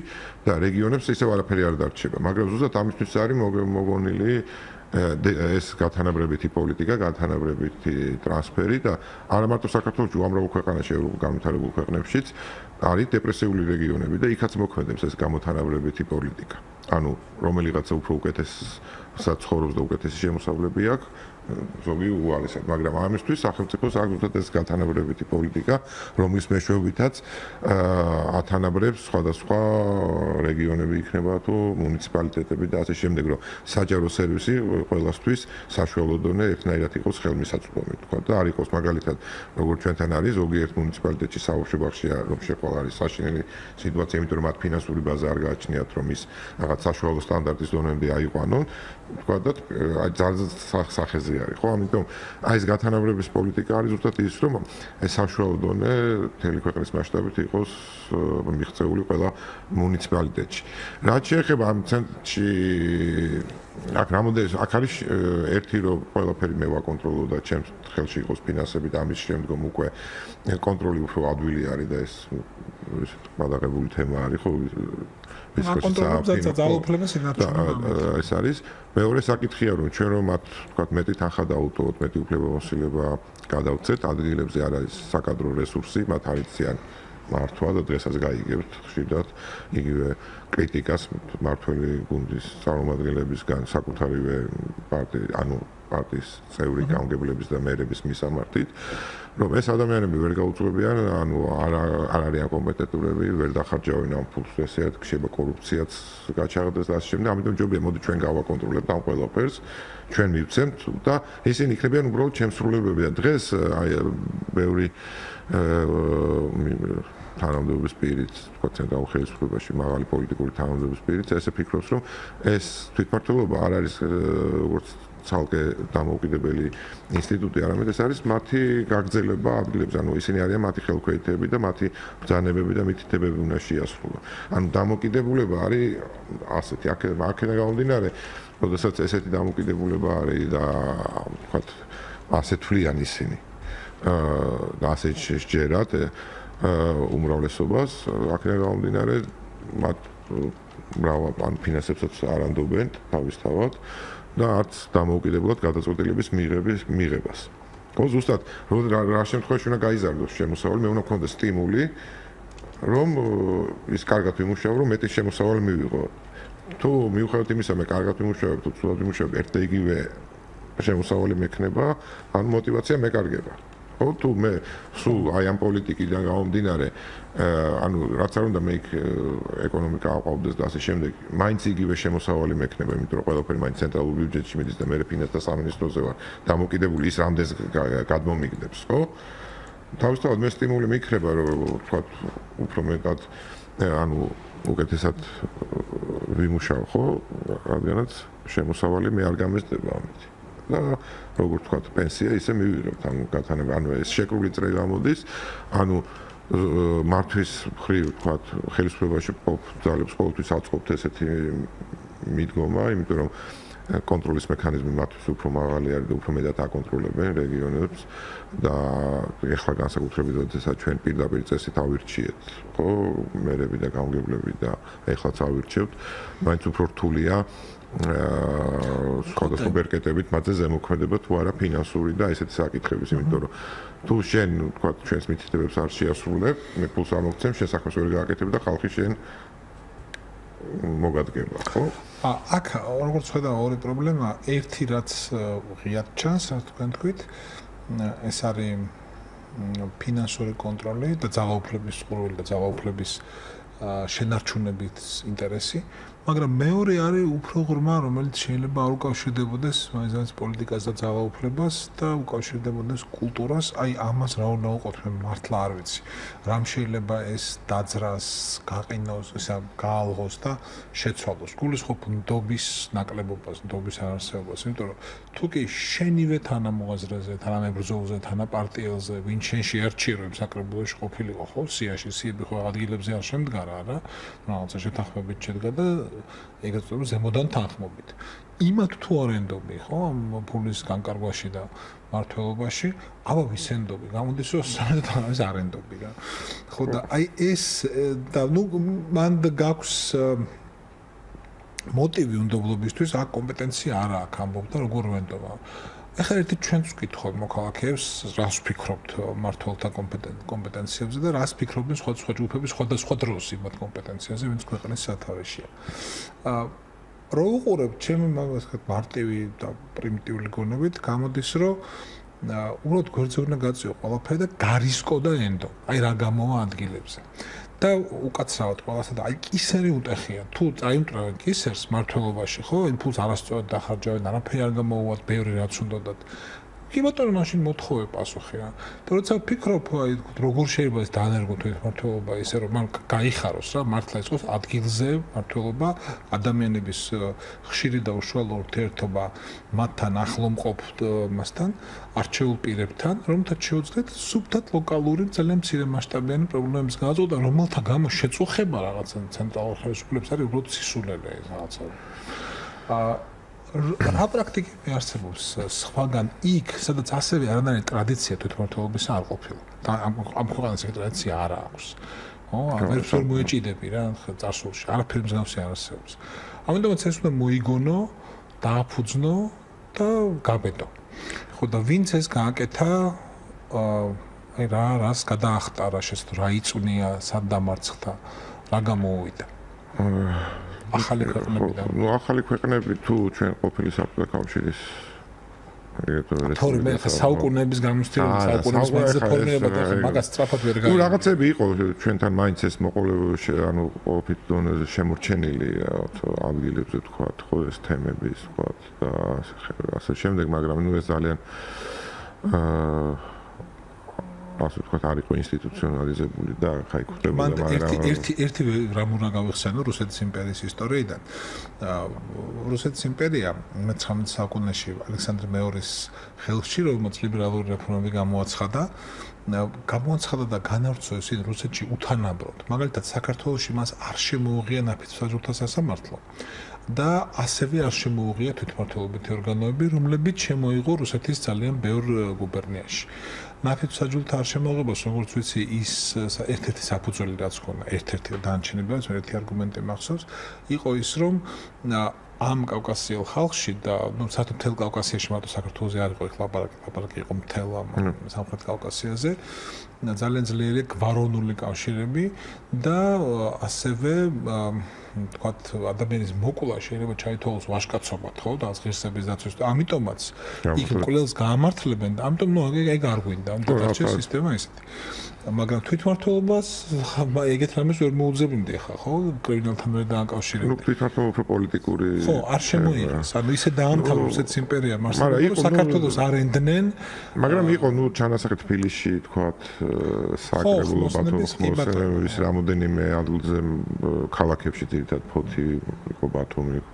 და რეგიონებს ისევ არაფერი არ დარჩება, მაგრამ ზუსტად ამისთვის არის მოგონილი ეს გათანაბრებითი პოლიტიკა, გათანაბრებითი ტრანსფერი და არა მარტო საქართველოში, უამრავ ქვეყანაში, ევროპულ განვითარებულ ქვეყნებშიც არის დეპრესიული რეგიონები და იქაც მოქმედებს ეს გამოთანაბრებითი პოლიტიკა. ანუ რომელიღაცა უფრო უკეთეს საცხოვრებს და უკეთესი შემოსავლები აქვს, ზოგი უალესად, მაგრამ ამისთვის სახელმწიფოს აქვს ეს გათანაბრებითი პოლიტიკა, რომლის მეშვეობითაც ათანაბრებს სხვადასხვა რეგიონები იქნება თუ მუნიციპალიტეტები და ასე შემდეგ, რომ საჯარო სერვისი ყველასთვის საშუალო დონე ერთნაირად იყოს ხელმისაწვდომი, თქვა და არ იყოს მაგალითად, როგორც ჩვენთან არის ზოგიერთ მუნიციპალიტეტში საბავშვო ბაღშია რომ შეყვალ არის საშინელი სიტუაცია, იმიტომ რომ მათ ფინანსური ბაზა არ გააჩნიათ, რომ ის რაღაც საშუალო სტანდარტის დონემდე აიყვანონ, თქვა და აი ძალზე სახეზე არის, ხო? ამიტომ აი ეს გათანაბრების პოლიტიკა არის ზუსტად ის, რომ ეს საშუალო დონე მთელი ქვეყნის მასშტაბით იყოს მიღწეული ყველა მუნიციპალიტეტში. რაც შეეხება ამ ცენტრში აქ რამოდენს აქ არის ერთი რომ ყველაფერი მე ვაკონტროლო და ჩემს ხელში იყოს ფინანსები და ამის შემდგომ უკვე კონტროლი უფრო ადვილი არის და ეს გადაღებული თემა არის, ხო? ეს არის მეორე საკითხია რომ ჩვენ რომ მათ ვთქვათ მეტი თანხა დაუტოვოთ, მეტი უფლებამოსილება გადავცეთ, ადგილებზე არ არის საკადრო რესურსი, მათ არ იციან მართვა და დღესაც გაიგებთ ხშირად იგივე კრიტიკას მართველი გუნდის წარმომადგენლებისგან საკუთარივე პარტიის წევრი გამგებლების და მერების მისამართით, რომ ეს ადამიანები ვერ გაუძღვებიან, ანუ არ არიან კომპეტენტურები, ვერ დახარჯავენ ამ ფულს, ესეც ხდება კორუფციაც გაჩაღდეს და ასე შემდეგ. ამიტომ ჯობია მოდი ჩვენ გავაკონტროლებთ ამ ყველაფერს, ჩვენ მივცემთ და ისინი იქნებიან უბრალოდ შემსრულებელები და დღეს აი ბევრი თანამდებობის პირით, თქვა ცენტრალურ ხელისუფლებაში მაღალი პოლიტიკური თანამდებობის პირით, ესე ფიქრობს, რომ ეს თვითმართველობა არ არის როგორც ცალკე დამოუკიდებელი ინსტიტუტი, არამედ ეს არის მათი გაგრძელება ადგილებზე, ანუ ისინი არიან მათი ხელქვეითები და მათი ბრძანებები და მითითებები უნდა შეასრულონ. ანუ დამოკიდებულება არის ასეთი, აქედან გამომდინარე, როდესაც ესეთი დამოკიდებულება არის და ვთქვათ, ასე თვლიან ისინი. და ასე შეჯერათ უმრავლესობას, აქედან გამომდინარე, მათ მრავალ ფინანსებსაც არ ანდობენ თავისთავად და არც დამოუკიდებლად გადაწყვეტილების მიღებას. ხო, ზუსტად, რა შემთხვევაში უნდა გაიზარდოს შემოსავალი, მე უნდა მქონდეს სტიმული, რომ ის კარგად ვიმუშაო, რომ მეტი შემოსავალი მივიღო. თუ მიუხედავად იმისა, მე კარგად ვიმუშაო, თუ ცუდად ვიმუშაო, ერთ და იგივე შემოსავალი მექნება, ანუ мотиваცია მეკარგება. ხო, თუ მე სულ აი ამ პოლიტიკიდან გამომდინარე, ანუ რაც არ უნდა მე იქ ეკონომიკა აყვავდეს და ასე შემდეგ, მაინც იგივე შემოსავალი მექნება, იმიტომ რომ ყველაფერი მაინც ცენტრალურ ბიუჯეტში მიდის და მე ფინანსთა სამინისტროზე ვარ დამოკიდებული ის რამდენს გადმომიგდებს, ხო? თავისთავად მე სტიმული მიქრება, რომ ვთქვათ, უფრო მეტად ანუ უკეთესად ვიმუშაო, ხო? რადგანაც შემოსავალი მე არ გამესდება ამით. და როგორც ვთქვათ, პენსია ისე მივიღებთ, ანუ გათანება, ანუ ეს შეკრული წრე გამოდის, ანუ მართვის მხრივ ვთქვათ, ხელისუფლებაში ძალებს ყოველთვის აწყობთ ესეთი მიდგომა, იმიტომ რომ კონტროლის მექანიზმი მათთვის უფრო მაღალი არის და უფრო მეტად აკონტროლებენ რეგიონებს და ეხლა განსაკუთრებით როდესაც ჩვენ პირდაპირ წესით ავირჩიეთ, ხო, მერები და გამგებლები და ეხლაც ავირჩევთ, მაინც უფრო რთულია სხვადასხვა ბერკეტებით მათზე ზემოქმედება თუ არა ფინანსური და ესეთი საკითხების, იმიტომ რომ თუ შენ თქვა ჩვენს მითითებებს არ შეასრულებ, მე ფულს არ მოგცემ, შენ საქმეს ვერ გააკეთებ და ხალხი შენ მოგადგება, ხო?
აქ როგორც ხედავ ორი პრობლემა, ერთი რაც ღიად ჩანს, რა თქვენ თქვით, ეს არის ფინანსური კონტროლი და ძალაუფლების სურვილი და ძალაუფლების შენარჩუნებით ინტერესი, მაგრამ მეორე არის უფრო ღრმა, რომელიც შეიძლება არ უკავშირდებოდეს მაინც პოლიტიკას და ძალაუფლებას და უკავშირდებოდეს კულტურას, აი ამას რა უნდა ვუყოთ, მე მართლა არ ვიცი. რამ შეიძლება ეს დაძრას, გაყინოს, ისა გაალღოს და შეცვალოს. გულისხმობ ნდობის ნაკლებობას, ნდობის არარსებობას, იმიტომ რომ თუ კი შენივე თანამოაზრეზე, თანამებრძოლზე, თანაპარტიელზე, ვინ შენში ერჩიებს საკრებულოში ყოფილიყო, ხო, სიაში, სიები ხო ადგილებზე არ შემდგარა, რა? რაღაცა შეთანხმებით შედგა და ეგრეთ წოდებული ზემოდან თანხმობით. იმათ თუ არ ენდობი, ხო, ამ ფულის განკარგვაში და მართლობაში, აბა ვის ენდობი? გამოდის რომ სამედანის არ ენდობი რა. ხო და აი ეს და ნუ მან გაქვს მოტივი უნდობლობისთვის, აქ კომპეტენცია არ აქვს ამბობ და როგორ ვენდობა. ახლა ერთი ჩვენც ვკითხავთ მოქალაქეებს, რას ვფიქრობთ მართლთა კომპეტენციებზე და რას ფიქრობენ სხვადასხვა ჯგუფები სხვადასხვა დროს იმათ კომპეტენციაზე, ვინც ქვეყნის სათავეშია. რო უყურებ ჩემი მაგას მარტივი და პრიმიტიული გონებით, გამოდის რომ უბრალოდ გვერდზე უნდა გაწიო ყველაფერი და გარისკო და ენდო. აი რა გამოვა ადგილებზე. და უკაცრავად ყველასა და აი კისერი უტეხია. თუ წაიმტრავენ კისერს მართლობაში, ხო, იმპულს არასწორად დახარჯავენ, არაფერი არ გამოუვათ, ბევრი რაც უნდათ. კი ბატონო, მაშინ მოთხოვე პასუხი რა. და როცა ვფიქრობ, აი როგორ შეიძლება ეს დაანერგო თვითმმართველობა ისე რომ მან გაიხაროს რა, მართლა იყოს ადგილზე მართლობა, ადამიანების ხშირი და უშუალო ურთიერთობა მათთან ახლომყოფ მასთან, არჩეულ პირებთან, რომელთაც შეუძლიათ სუფთად ლოკალური ძალიან მცირე მასშტაბიანი პრობლემების გააზრდა და რომელთა გამო შეწუხება რაღაცა ცენტრალურ ხელისუფლებას არის უბრალოდ სისულელე ეს რაღაცა. რა პრაქტიკები არსებობს სხვაგან იქ, სადაც ასევე არანაირი ტრადიცია თვითმმართველობის არ ყოფილა. და ამ ქვეყანას ეგ ტრადიცია არ აქვს. ხო, ვერ მოეჭიდები რა წარსულში, არაფერი მსგავსი არ არსებობს. ამიტომაც ეს უნდა მოიგონო, დააფუძნო და გაბედო. ხო და ვინც ეს გააკეთა, აი რას გადაახტარა, რა იწვნია, სად დამარცხდა, რა გამოუვიდა. ახალი ქვეყნებიდან.
ნუ ახალი ქვეყნები თუ ჩვენ ყოფილი საბჭოთა კავშირის
თორემ ხა საუკუნეების გამოცდილება, საუკუნეების მანძილზე ფორმირება და მაგას სწრაფად ვერ გაიგო.
ნუ რაღაცები იყო ჩვენთან მაინც ეს მოყოლებაში, ანუ ყოფით დონეზე შემორჩენილი ადგილებზე თქვათ, ხო ეს თემები თქვათ და ასე შემდეგ, მაგრამ ნუ ეს ძალიან ასე ვთქვათ, არ იყო ინსტიტუციონალიზებული და ხა იქ ხდებოდა,
მაგრამ ერთი რამ უნდა გავიხსენო რუსეთის იმპერიის ისტორიიდან. რუსეთის იმპერია მე-19 საუკუნეში ალექსანდრე მეორის ხელში, რომელმაც ლიბერალური რეფორმები გამოაცხადა და განავრცო ისინი რუსეთში უთანაბროდ. მაგალითად, საქართველოში მას არ შემოუღია ნაფიცმსაჯულთა სასამართლო და ასევე არ შემოუღია თვითმმართველობითი ორგანოები, რომლებიც შემოიღო რუსეთის ძალიან ბევრ გუბერნიაში. ნაფიცმსაჯულთა არ შემოღებას, როგორც ვიცი, ის ერთ-ერთი საფუძველი რაც ქონა, ერთ-ერთი დანარჩენები, ერთი არგუმენტი მახსოვს, იყო ის, რომ ამ კავკასიელ ხალხში და ნუ საერთოდ მთელ კავკასიაში, მარტო საქართველოზე არ იყო, ეხლა ლაპარაკი იყო მთელ სამხრეთ კავკასიაზე, ძალიან ძლიერი გვაროვნული კავშირები და ასევე თქვათ ადამიანის მოკლა შეიძლება ჩაითვალოს ვაჟკაცობად, ხო, და ღირსების დაცვის. ამიტომაც იქ ყველს გაამართლებენ და ამიტომ ნუ ეგ არ გვინდა, ამიტომ დარჩეს სისტემა ისეთი. მაგრამ თვითმმართველობას ეგეთ რამეს ვერ მოუძებნდი ხა, ხო, კრიმინალთან ვერ დააკავშირებდი.
ნუ თვითმმართველობა პოლიტიკური
ხო, არ შემოიღეს. ანუ ისე დაამთავრა რუსეთის იმპერია, მაგრამ საქართველოს არ ენდნენ.
მაგრამ იყო ნუ ჩანასახი თბილისში, თქვათ, საკრებულო ბათუმის მოსახლეობის რამოდენიმე ადგილზე ქალაქებში ერთად ფოთი იყო ბათუმი,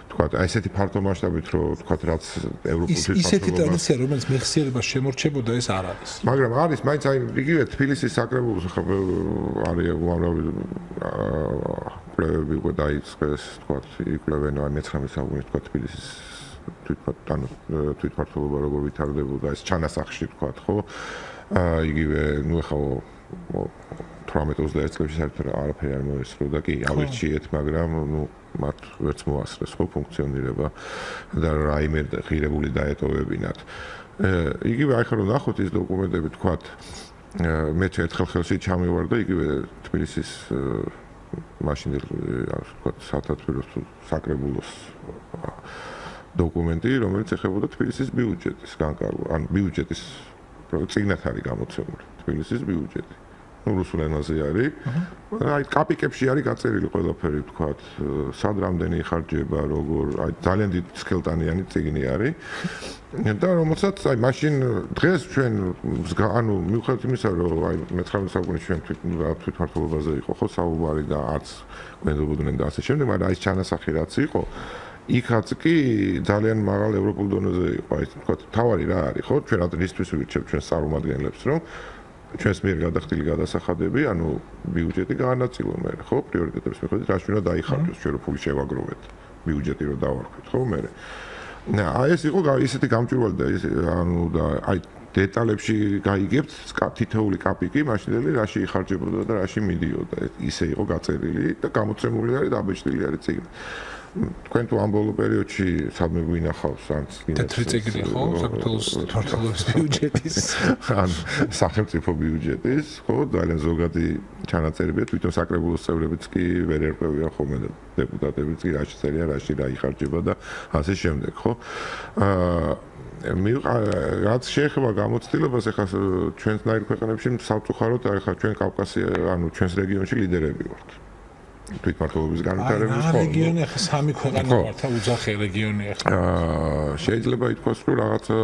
თქვათ, აი ესეთი ფართო მასშტაბით, რომ თქვათ, რაც ევროპული
ისეთი ტრადიცია, რომელიც მეხსიერებას შემორჩებოდა, ეს არ არის.
მაგრამ არის, მაინც აი იგივე თბილისის საკრებულოს ხა არის უამრავი კვლევები უკვე დაიწყეს, თქვათ, იკვლევენ აი მე-19 საუკუნის თქვათ თბილისის თვითმმართველობა როგორ ვითარდებოდა, ეს ჩანასახში თქვათ, ხო? იგივე, ნუ ხა 18-21 წლებში საერთოდ არაფერი არ მოესწრო და კი ავირჩიეთ, მაგრამ ნუ მათ ვერც მოასწრეს ხო ფუნქციონირება და რაიმე ღირებული დაეტოვებინათ. იგივე აი ხა რომ ნახოთ ის დოკუმენტები, თქვათ, მე ერთხელ ხელში ჩამივარ და იგივე თბილისის მაშინდელი ასე ვთქვათ საათათბიროს საკრებულოს დოკუმენტი, რომელიც ეხებოდა თბილისის ბიუჯეტის განკარგვა, ან ბიუჯეტის წიგნად არის გამოცემული თბილისის ბიუჯეტი. რუსულ ენაზე არის. აი კაპიკებში არის გაწერილი ყველაფერი, თქვათ, სად რამდენი ხარჯება, როგორ, აი ძალიან დიდი სქელტანიანი წიგნი არის. და რომელსაც აი მაშინ დღეს ჩვენ ანუ მიუხედავად იმისა, რომ აი მე-19 საუკუნეში ჩვენ თვითმმართველობაზე იყო ხო საუბარი და არც გვენდობოდნენ და ასე შემდეგ, მაგრამ აი ჩანასახი რაც იყო, იქაც კი ძალიან მაღალ ევროპულ დონეზე იყო, აი თქვათ, თავარი რა არის ხო, ჩვენ რატომისთვის ვირჩევთ ჩვენ წარმომადგენლებს, რომ ჩვენს მიერ გადახდილი გადასახადები, ანუ ბიუჯეტი გაანაწილო მე, ხო, პრიორიტეტების მიხედვით, რაში უნდა დაიხარჯოს, ჩვენ რო ფული შევაგროვეთ, ბიუჯეტი რო დავარქვით, ხო, მე. აი ეს იყო ისეთი გამჭვირვალე და ანუ და აი დეტალებში გაიგებთ თითოეული კაპიკი მაშინდელი რაში იხარჯებოდა და რაში მიდიოდა. ისე იყო გაწერილი და გამოცემული არის და აბეჭდილი არის წიგნი. თქვენ თუ ამ ბოლო პერიოდში სადმე გვინახავს ან
თეთრი წიგნი ხო საქართველოს თვითმართველობის ბიუჯეტის
ან სახელმწიფო ბიუჯეტის ხო ძალიან ზოგადი ჩანაწერებია თვითონ საკრებულოს წევრებიც კი ვერ ერკვევიან ხოლმე და დეპუტატებიც კი რაში წერია რაში რა იხარჯება და ასე შემდეგ ხო რაც შეეხება გამოცდილებას ახლა ჩვენსნაირ ქვეყნებში სამწუხაროდ ახლა ჩვენ კავკასია ანუ ჩვენს რეგიონში ლიდერები ვართ თვითმართველობის განვითარების
ხო რეგიონი ახლა სამი ქვეყანა ვართ უძახი რეგიონი ახლა
შეიძლება ითქვას რომ რაღაცა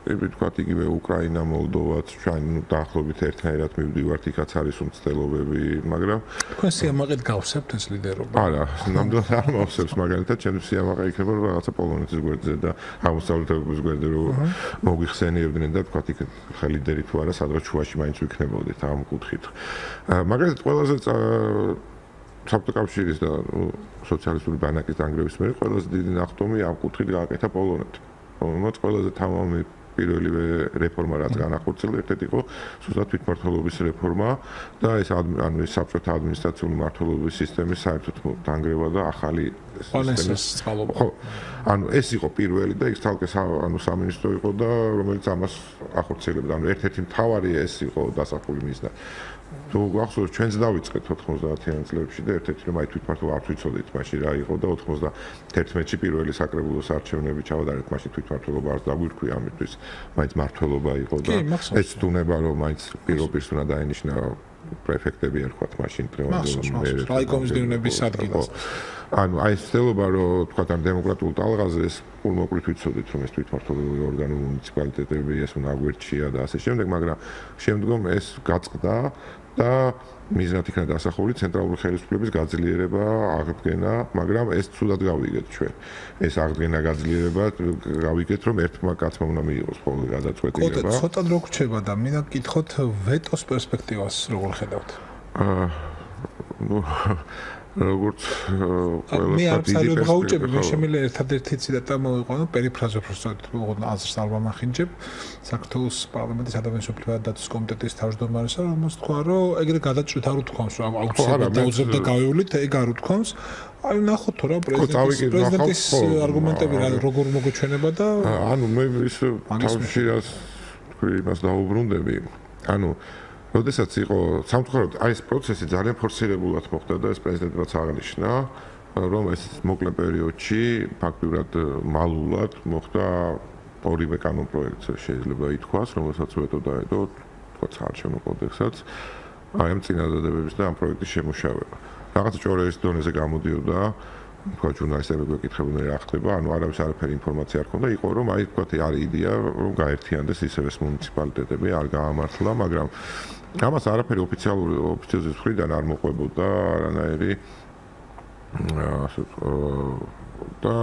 ვთქვათ იგივე უკრაინა მოლდოვაც ჩვენ დაახლოებით ერთნაირად მივდივართ იქაც არის უმცდელობები მაგრამ
თქვენ სიამაყედ გავსებთ ეს ლიდერობა
არა ნამდვილად არ მოვსებს მაგალითად ჩემს სიამაყე იქნება რომ რაღაცა პოლონეთის გვერდზე და აღმოსავლეთ ევროპის გვერდზე რომ მოგიხსენიებდნენ და ვთქვათ იქ ხა ლიდერი თუ არა სადღაც შუაში მაინც ვიქნებოდით ამ კუთხით მაგალითად ყველაზე საბჭოთა კავშირის და სოციალისტური ბანაკის დანგრევის მერე ყველაზე დიდი ნახტომი ამ კუთხით გააკეთა პოლონეთს. რომელმაც ყველაზე თავამი პირველივე რეფორმა რაც განახორციელა ერთ-ერთი იყო სუსტად თვითმართველობის რეფორმა და ეს ანუ ეს საბჭოთა ადმინისტრაციული მმართველობის სისტემის საერთოდ დანგრევა და ახალი
სისტემის წყალობა.
ხო. ანუ ეს იყო პირველი და ის თალკე ანუ სამინისტრო იყო და რომელიც ამას ახორციელებდა. ანუ ერთ-ერთი მთავარი ეს იყო დასახული მიზნა. თუ გახსოვს ჩვენც დავიწყეთ 90-იან წლებში და ერთ-ერთი რომ აი თვითმართველობა არ ვიცოდით მაშინ რა იყო და 91-ში პირველი საკრებულოს არჩევნები ჩავადარეთ მაშინ თვითმართველობა არ დაგვირქვია ამისთვის მაინც მართლობა იყო და ეს თუნება რომ მაინც პირობირს უნდა დაენიშნა პრეფექტები ერქვათ მაშინ დღევანდელ
რაიკომის დევნების ადგილას
ანუ აი ეს ცდილობა რომ თქვა ამ დემოკრატიულ ტალღაზე ეს მოკვლით ვიცოდით რომ ეს თვითმართველობრივი ორგანო მუნიციპალიტეტები ეს უნდა აგვერჩია და ასე შემდეგ მაგრამ შემდგომ ეს გაწყდა და მიზნად იქნა დასახული ცენტრალური ხელისუფლების გაძლიერება, აღდგენა, მაგრამ ეს ცუდად გავიგეთ ჩვენ. ეს აღდგენა გაძლიერება გავიგეთ რომ ერთმა კაცმა უნდა მიიღოს ხოლმე გადაწყვეტილება.
კოტე ცოტა რო გრჩება და მინდა გკითხოთ ვეტოს პერსპექტივას როგორ ხედავთ?
როგორც
მე არ საერთოდ გავუჭები მე შემიძლია ერთადერთი ციტატა მოვიყვანო პერიფრაზა პროფესორით მოღონ აზრს არ ვამახინჯებ საქართველოს პარლამენტის ადამიანის უფლებათა დაცვის კომიტეტის თავმჯდომარესა რომელს თქვა რომ ეგრე გადაჭრით არ უთქვამს რომ აუცილებლად დაუძებდა გავივლით ეგ არ უთქვამს აი ნახოთ რა პრეზიდენტის არგუმენტები როგორ მოგეჩვენება და
ანუ მე ის თავში რას თქვი იმას დაუბრუნდები ანუ როდესაც იყო სამწუხაროდ აი ეს პროცესი ძალიან ფორსირებულად მოხდა და ეს პრეზიდენტმაც აღნიშნა რომ ეს მოკლე პერიოდში ფაქტურად მალულად მოხდა ორივე კანონ პროექტზე შეიძლება ითქვას რომელსაც ვეტო დაედო თქვა საარჩევნო კოდექსსაც აი ამ წინადადებების და ამ პროექტის შემუშავება რაღაც ჭორეების დონეზე გამოდიოდა თქვა ჟურნალისტები გვეკითხებოდნენ რა ხდება ანუ არავის არაფერი ინფორმაცია არ ქონდა იყო რომ აი თქვა არის იდეა რომ გაერთიანდეს ისევე მუნიციპალიტეტები არ გაამართლა მაგრამ ამას არაფერი ოფიციალური ოფიციოზის მხრიდან არ მოყვებოდა არანაირი და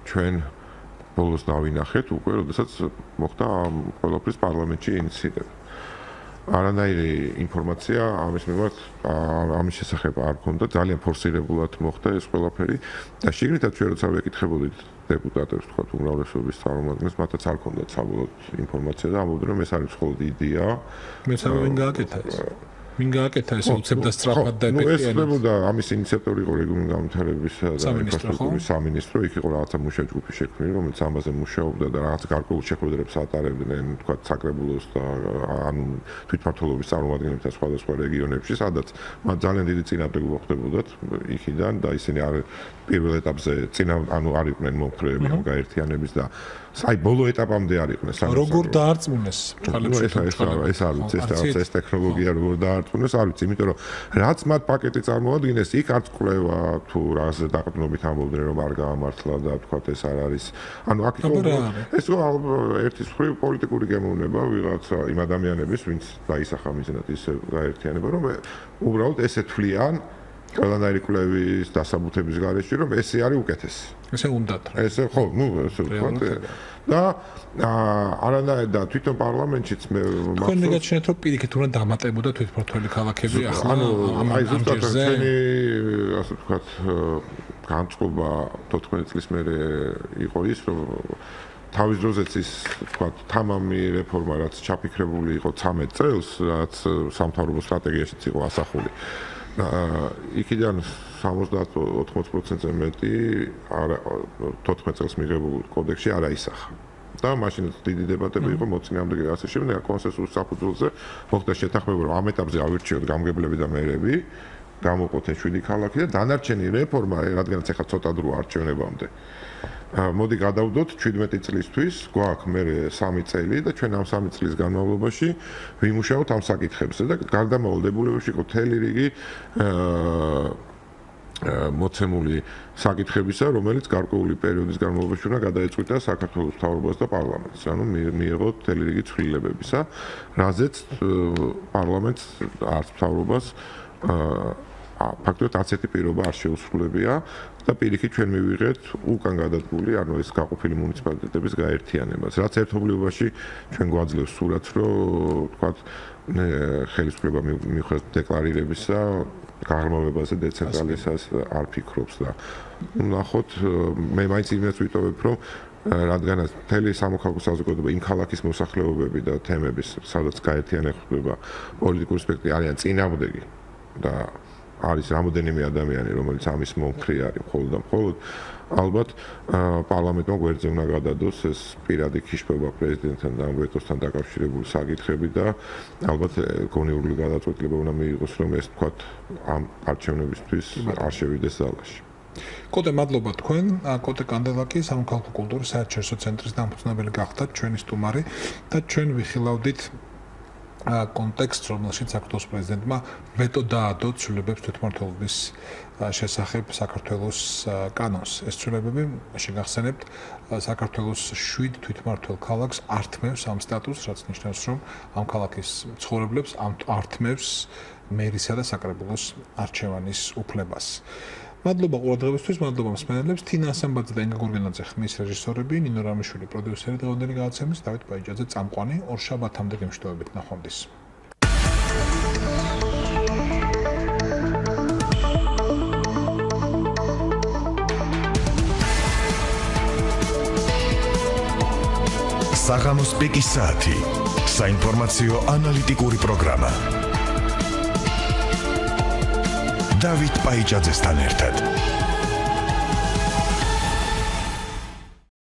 ჩვენ ბოლოს დავინახეთ უკვე როდესაც მოხდა ყველაფრის პარლამენტში ინიციატივა არანაირი ინფორმაცია ამის მიმართ ამის შესახებ არ ქონდა ძალიან ფორსირებულად მოხდა ეს ყველაფერი და შიგნითაც ჩვენ როცა ვეკითხებოდით დეპუტატებს თქვა უმრავლესობის წარმომადგენლებს მათაც არ ქონდათ საბოლოოდ ინფორმაცია და ამბობდნენ რომ ეს არის მხოლოდ იდეა
მეც არ ვინ გააკეთა ეს ვინ გააკეთა ეს უცებდა სწრაფად და ეფექტიანად
ეს ხდებოდა ამის ინიციატორი იყო რეგიონული განვითარების და ინფრასტრუქტურის სამინისტრო იქ იყო რაღაცა მუშაჯგუფი შექმნილი რომელიც ამაზე მუშაობდა და რაღაც გარკვეულ შეხვედრებს ატარებდნენ თქვა საკრებულოს და ანუ თვითმართველობის წარმომადგენლებთან სხვადასხვა რეგიონებში სადაც მათ ძალიან დიდი წინადადება ხდებოდათ იქიდან და ისინი არ პირველ ეტაპზე ანუ არ იყვნენ მომხრეები ამ გაერთიანების და აი ბოლო ეტაპამდე არ იყვნენ
როგორ დაარწმუნეს
ეს არის ეს ტექნოლოგია როგორ დაარწმუნეს არ ვიცი იმიტომ რომ რაც მათ პაკეტი წარმოადგენს იქ არც კვლევა თუ რაღაცა დაყრდნობით ამბობდნენ რომ არ გაამართლა და თქვა ეს არ არის ანუ აქ იყო ეს ერთის მხრივ პოლიტიკური გემოვნება ვიღაც იმ ადამიანების ვინც დაისახა მიზნად ის გაერთიანება რომ უბრალოდ ესე თვლიან ყველანაირი კვლევის დასაბუთების გარეშე, რომ ესე არის უკეთესი.
ესე უნდათ.
ესე ხო, ესე ვთქვათ. და არანაირ და თვითონ პარლამენტშიც მე
თქვენ მიგაჩნიათ, რომ პირიქით უნდა დამატებოდა თვითმართველი ქალაქები ახლა
აი ზუსტად ჩვენი ასე ვთქვათ განწყობა 14 წლის მერე იყო ის, რომ თავის დროზეც ის ვთქვათ თამამი რეფორმა რაც ჩაფიქრებული იყო 13 წელს, რაც სამთავრობო სტრატეგიაშიც იყო ასახული. იქიდან 70-80%-ზე მეტი 14 წელს მიღებულ კოდექსში არ აისახა. და მაშინ დიდი დებატები იყო მოწინააღმდეგე ასე შემდეგ კონსენსუსის საფუძველზე მოხდა შეთანხმება რომ ამ ეტაპზე ავირჩიოთ გამგებლები და მერები გამოყოთ 7 ქალაქი და დანარჩენი რეფორმა რადგანაც ახლა ცოტა დრო არჩევნებამდე მოდი გადავდოთ 17 წლისთვის გვაქვს მე 3 წელი და ჩვენ ამ 3 წლის განმავლობაში ვიმუშაოთ ამ საკითხებზე და გარდამავალ დებულებებში იყო თელი რიგი მოცემული საკითხებისა, რომელიც გარკვეული პერიოდის განმავლობაში უნდა გადაეწყვიტა საქართველოს მთავრობას და პარლამენტს. ანუ მიიღოთ თელი რიგი ცვლილებებისა, რაზეც პარლამენტს არც მთავრობას ფაქტობრივად არც ერთი პირობა არ შეუსრულებია და პირიქით ჩვენ მივიღეთ უკან გადადგული, ანუ ეს გაყოფილი მუნიციპალიტეტების გაერთიანებას. რაც ერთობლიობაში ჩვენ გვაძლევს სურათს, რომ თქვათ ხელისუფლება მიუხედავად დეკლარირებისა გაღრმავებაზე დეცენტრალიზაციას არ ფიქრობს და ნახოთ მე მაინც იმას ვიტოვებ რომ რადგანაც მთელი სამოქალაქო საზოგადოება იმ ქალაქის მოსახლეობები და თემების სადაც გაერთიანება ხდება პოლიტიკური სპექტრი არიან წინამორბედი და არის რამოდენიმე ადამიანი რომელიც ამის მომხრე არის მხოლოდ და მხოლოდ ალბათ პარლამენტმა გვერდზე უნდა გადადოს ეს პირადი ქიშფება პრეზიდენტთან და ვეტოსთან დაკავშირებული საკითხები და ალბათ გონივრული გადაწყვეტილება უნდა მიიღოს რომ ეს თქვათ ამ არჩევნებისთვის არ შევიდეს ზალაში.
კოტე, მადლობა თქვენ. კოტე კანდელაკი, სამოქალაქო კულტურის საერთაშორისო ცენტრის დამფუძნებელი გახდათ, ჩვენი სტუმარი და ჩვენ ვიხილავდით კონტექსტს, რომელშიც საქართველოს პრეზიდენტმა ვეტო დაადო ცვლილებებს თვითმართველობის შესახებ საქართველოს კანონს. ეს ცვლილებები შეგახსენებთ საქართველოს 7 თვითმმართველ ქალაქს ართმევს ამ სტატუსს, რაც ნიშნავს, რომ ამ ქალაქის მცხოვრებლებს ართმევს მერისა და საკრებულოს არჩევანის უფლებას. მადლობა ყურადღებისთვის, მადლობა მსმენელებს. თინა ასამბაძე და ინგა გურგენაძე ხმის რეჟისორები, ნინო რამიშვილი პროდიუსერი დღევანდელი გადაცემის, დავით პაიჭაძე წამყვანი. ორ შაბათამდე გემშვიდობებით, ნახვამდის.
საღამოს პიკის საათი. საინფორმაციო ანალიტიკური პროგრამა. დავით პაიჭაძესთან ერთად.